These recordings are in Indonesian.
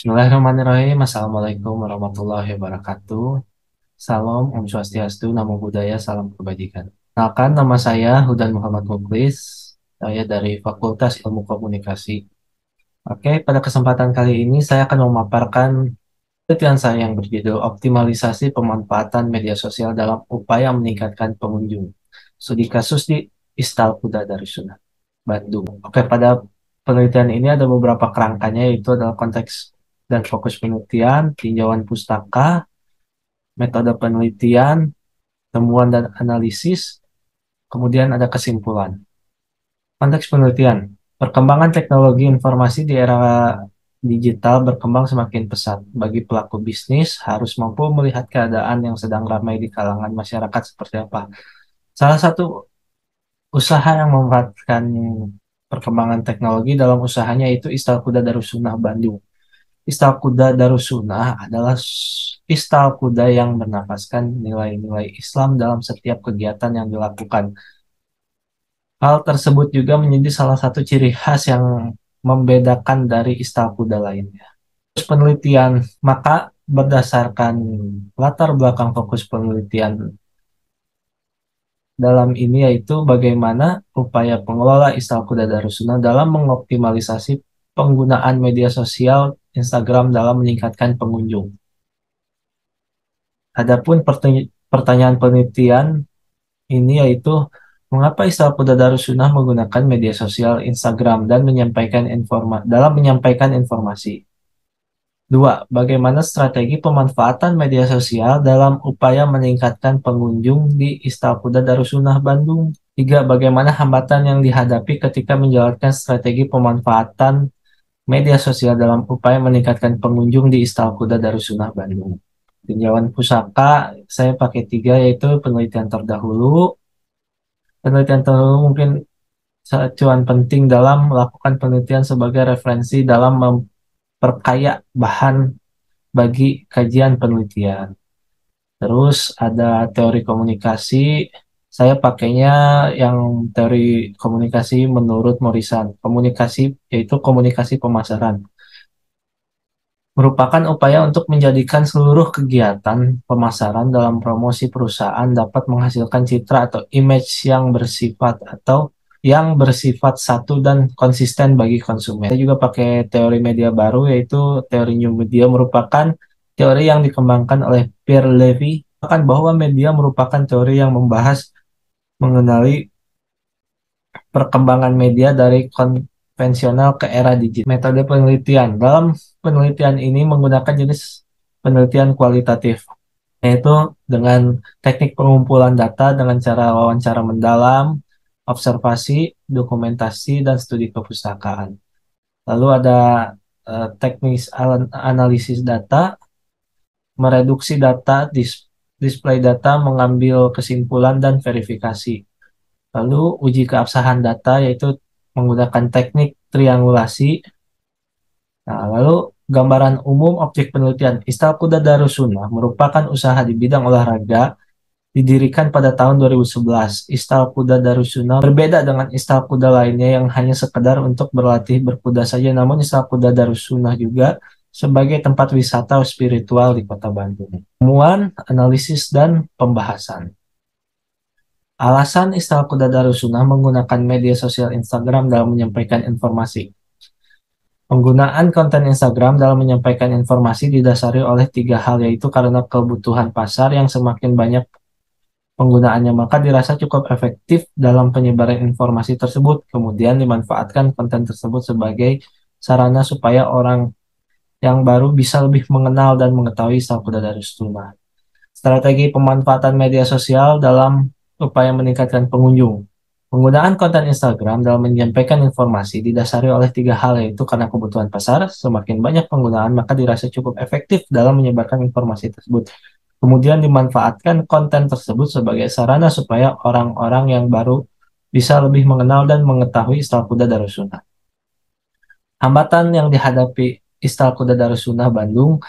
Bismillahirrahmanirrahim. Assalamualaikum warahmatullahi wabarakatuh. Salam, Om Swastiastu, Namo Buddhaya, Salam Kebajikan. Kenalkan, nama saya Hudan Muhammad Muklis. Saya dari Fakultas Ilmu Komunikasi. Oke, pada kesempatan kali ini saya akan memaparkan penelitian saya yang berjudul Optimalisasi Pemanfaatan Media Sosial dalam Upaya Meningkatkan Pengunjung. Studi kasus di Istalkuda Darussunnah, Bandung. Oke, pada penelitian ini ada beberapa kerangkanya, yaitu adalah konteks dan fokus penelitian, tinjauan pustaka, metode penelitian, temuan dan analisis, kemudian ada kesimpulan. Konteks penelitian, perkembangan teknologi informasi di era digital berkembang semakin pesat. Bagi pelaku bisnis, harus mampu melihat keadaan yang sedang ramai di kalangan masyarakat seperti apa. Salah satu usaha yang memanfaatkan perkembangan teknologi dalam usahanya itu Istalkuda Darussunnah Bandung. Istalkuda Darussunnah adalah istal kuda yang bernafaskan nilai-nilai Islam dalam setiap kegiatan yang dilakukan. Hal tersebut juga menjadi salah satu ciri khas yang membedakan dari istal kuda lainnya. Terus penelitian, maka berdasarkan latar belakang fokus penelitian dalam ini yaitu bagaimana upaya pengelola Istalkuda Darussunnah dalam mengoptimalisasi penggunaan media sosial Instagram dalam meningkatkan pengunjung. Adapun pertanyaan penelitian ini yaitu mengapa Istalkuda Darussunnah menggunakan media sosial Instagram dan menyampaikan informasi. Dua, bagaimana strategi pemanfaatan media sosial dalam upaya meningkatkan pengunjung di Istalkuda Darussunnah Bandung. Tiga, bagaimana hambatan yang dihadapi ketika menjalankan strategi pemanfaatan media sosial dalam upaya meningkatkan pengunjung di Istalkuda Darussunnah Bandung. Tinjauan pusaka, saya pakai tiga, yaitu penelitian terdahulu. Penelitian terdahulu mungkin acuan penting dalam melakukan penelitian sebagai referensi dalam memperkaya bahan bagi kajian penelitian. Terus ada teori komunikasi, saya pakainya yang teori komunikasi menurut Morrison. Komunikasi yaitu komunikasi pemasaran. Merupakan upaya untuk menjadikan seluruh kegiatan pemasaran dalam promosi perusahaan dapat menghasilkan citra atau image yang bersifat satu dan konsisten bagi konsumen. Saya juga pakai teori media baru, yaitu teori new media, merupakan teori yang dikembangkan oleh Pierre Levy, bahkan bahwa media merupakan teori yang membahas mengenali perkembangan media dari konvensional ke era digital. Metode penelitian. Dalam penelitian ini menggunakan jenis penelitian kualitatif, yaitu dengan teknik pengumpulan data dengan cara wawancara mendalam, observasi, dokumentasi, dan studi kepustakaan. Lalu ada teknis analisis data, mereduksi data, display data, mengambil kesimpulan, dan verifikasi. Lalu uji keabsahan data, yaitu menggunakan teknik triangulasi. Nah, lalu gambaran umum objek penelitian. Istalkuda Darussunnah merupakan usaha di bidang olahraga didirikan pada tahun 2011. Istalkuda Darussunnah berbeda dengan istalkuda lainnya yang hanya sekedar untuk berlatih berkuda saja, namun Istalkuda Darussunnah juga sebagai tempat wisata spiritual di Kota Bandung. Temuan, analisis, dan pembahasan. Alasan Istalkuda Darussunnah menggunakan media sosial Instagram dalam menyampaikan informasi. Penggunaan konten Instagram dalam menyampaikan informasi didasari oleh tiga hal, yaitu karena kebutuhan pasar yang semakin banyak penggunaannya, maka dirasa cukup efektif dalam penyebaran informasi tersebut. Kemudian dimanfaatkan konten tersebut sebagai sarana supaya orang yang baru bisa lebih mengenal dan mengetahui Istalkuda Darussunnah. Strategi pemanfaatan media sosial dalam upaya meningkatkan pengunjung. Penggunaan konten Instagram dalam menyampaikan informasi didasari oleh tiga hal, yaitu karena kebutuhan pasar, semakin banyak penggunaan maka dirasa cukup efektif dalam menyebarkan informasi tersebut. Kemudian dimanfaatkan konten tersebut sebagai sarana supaya orang-orang yang baru bisa lebih mengenal dan mengetahui Istalkuda Darussunnah. Hambatan yang dihadapi Istalkuda Darussunnah Bandung.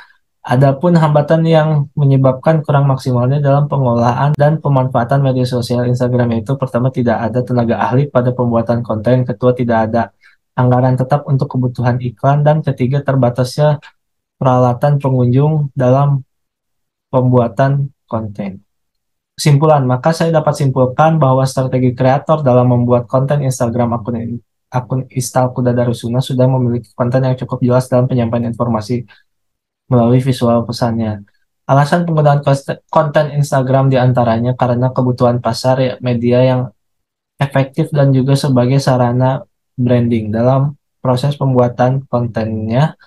Adapun hambatan yang menyebabkan kurang maksimalnya dalam pengolahan dan pemanfaatan media sosial Instagram, yaitu pertama, tidak ada tenaga ahli pada pembuatan konten, kedua, tidak ada anggaran tetap untuk kebutuhan iklan, dan ketiga, terbatasnya peralatan pengunjung dalam pembuatan konten. Kesimpulan, maka saya dapat simpulkan bahwa strategi kreator dalam membuat konten Instagram akun Istal Kuda Darusuna sudah memiliki konten yang cukup jelas dalam penyampaian informasi melalui visual pesannya. Alasan penggunaan konten Instagram diantaranya karena kebutuhan pasar media yang efektif dan juga sebagai sarana branding. Dalam proses pembuatan kontennya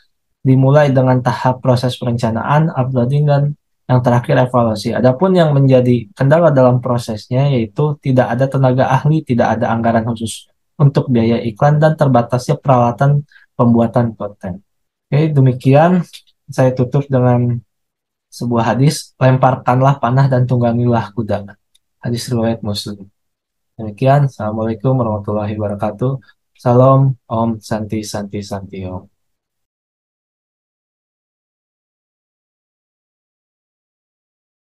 dimulai dengan tahap proses perencanaan, uploading, dan yang terakhir evaluasi. Adapun yang menjadi kendala dalam prosesnya yaitu tidak ada tenaga ahli, tidak ada anggaran khusus untuk biaya iklan, dan terbatasnya peralatan pembuatan konten. Oke, demikian saya tutup dengan sebuah hadis, lemparkanlah panah dan tunggangilah kuda. Hadis riwayat Muslim. Demikian, Assalamualaikum warahmatullahi wabarakatuh. Salam, Om Santi Santi Santi Om.